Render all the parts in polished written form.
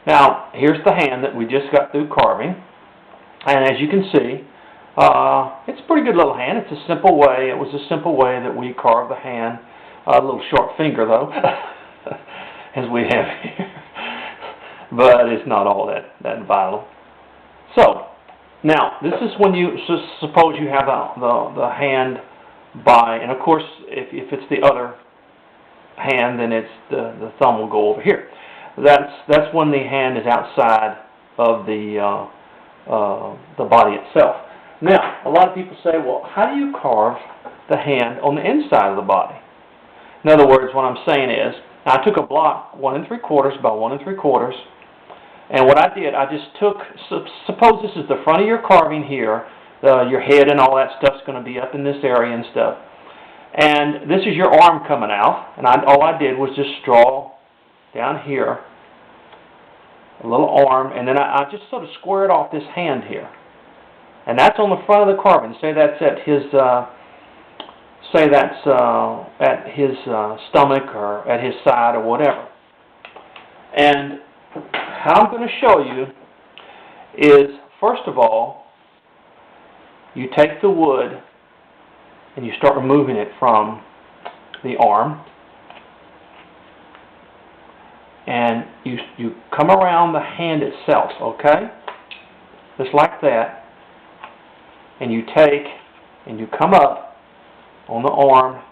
Now, here's the hand that we just got through carving. And as you can see, it's a pretty good little hand. It's a simple way. It was a simple way that we carved the hand. A little short finger, though, as we have here. But it's not all that vital. So, now, this is when you, suppose you have the hand by, and of course, if it's the other hand, then it's the thumb will go over here. That's when the hand is outside of the body itself. Now, a lot of people say, well, how do you carve the hand on the inside of the body? In other words, what I'm saying is, I took a block 1 3/4 by 1 3/4, and what I did, I just took, suppose this is the front of your carving here, your head and all that stuff's going to be up in this area and stuff. And this is your arm coming out, and all I did was just draw down here a little arm, and then I just sort of squared off this hand here. And that's on the front of the carving. Say that's at his, stomach or at his side or whatever. And how I'm going to show you is, first of all, you take the wood and you start removing it from the arm. And you come around the hand itself, okay? Just like that. And you take and you come up on the arm.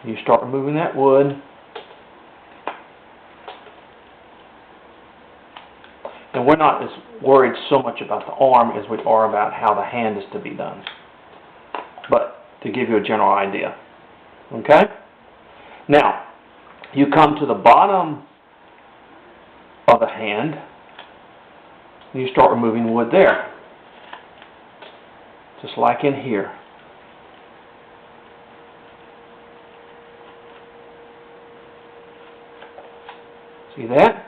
You start removing that wood. And we're not as worried so much about the arm as we are about how the hand is to be done. But to give you a general idea. Okay? Now, you come to the bottom of the hand, and you start removing wood there. Just like in here. See that?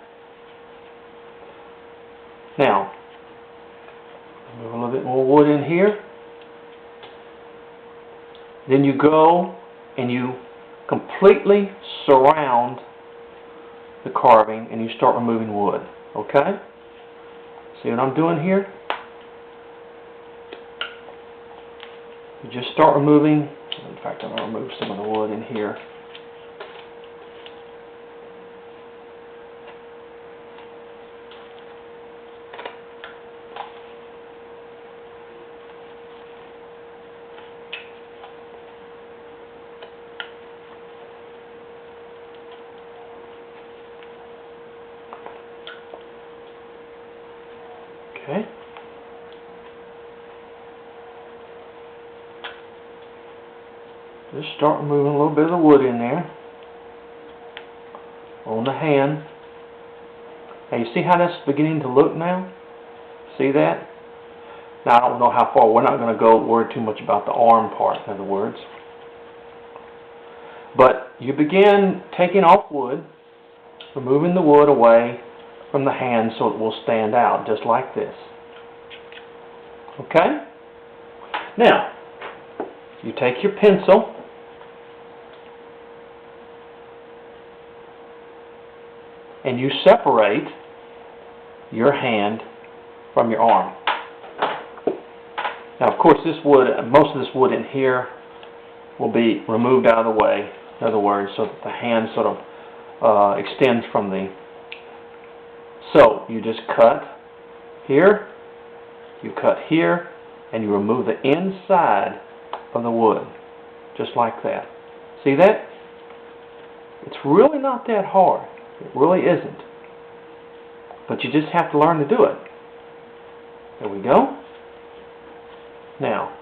Now, move a little bit more wood in here. Then you go and you completely surround the carving and you start removing wood. Okay? See what I'm doing here? You just start removing. In fact, I'm going to remove some of the wood in here. Okay. Just start removing a little bit of the wood in there on the hand. Now you see how that's beginning to look now? See that? Now I don't know how far. We're not going to worry too much about the arm part, in other words. But you begin taking off wood, removing the wood away from the hand so it will stand out, just like this. Okay? Now, you take your pencil and you separate your hand from your arm. Now, of course, this wood, most of this wood in here will be removed out of the way, in other words, so that the hand sort of extends from the... So, you just cut here, you cut here, and you remove the inside of the wood, just like that. See that? It's really not that hard. It really isn't. But you just have to learn to do it. There we go. Now,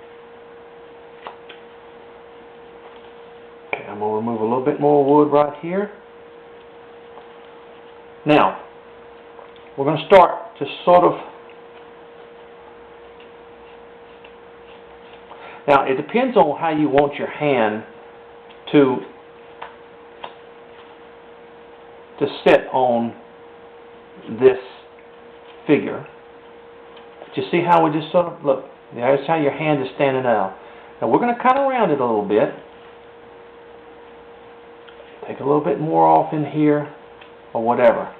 okay, I'm going to remove a little bit more wood right here. Now, we're going to start to sort of... Now, it depends on how you want your hand to sit on this figure. But you see how we just sort of, look, that's how your hand is standing out. Now, we're going to kind of round it a little bit. Take a little bit more off in here. or whatever.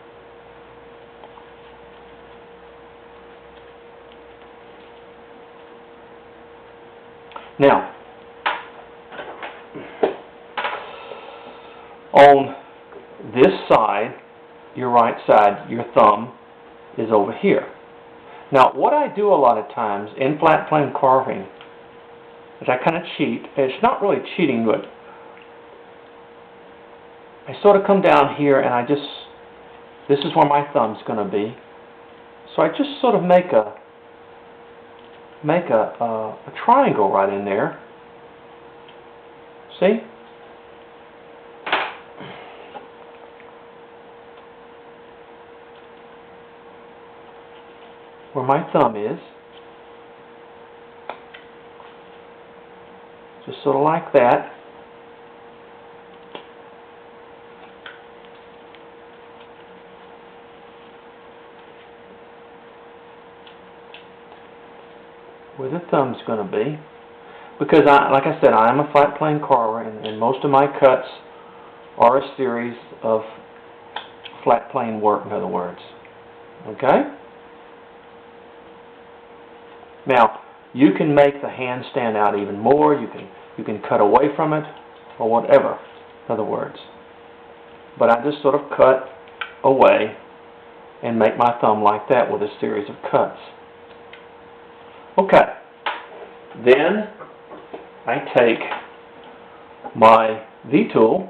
Now, on this side, your right side, your thumb is over here. Now, what I do a lot of times in flat plane carving is I kind of cheat. It's not really cheating, but I sort of come down here and this is where my thumb's going to be. So I just sort of make a triangle right in there. See? Where my thumb is. Just sort of like that. Where the thumb's going to be. Because, like I said, I am a flat plane carver, and most of my cuts are a series of flat plane work, in other words. Okay? Now, you can make the hand stand out even more. You can cut away from it, or whatever, in other words. But I just sort of cut away and make my thumb like that with a series of cuts. Okay. Then I take my V-tool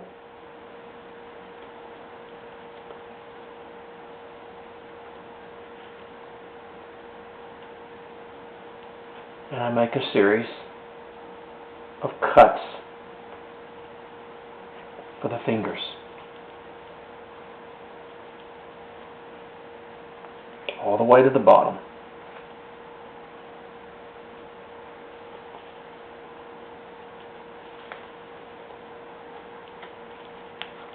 and I make a series of cuts for the fingers. All the way to the bottom.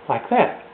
Like that.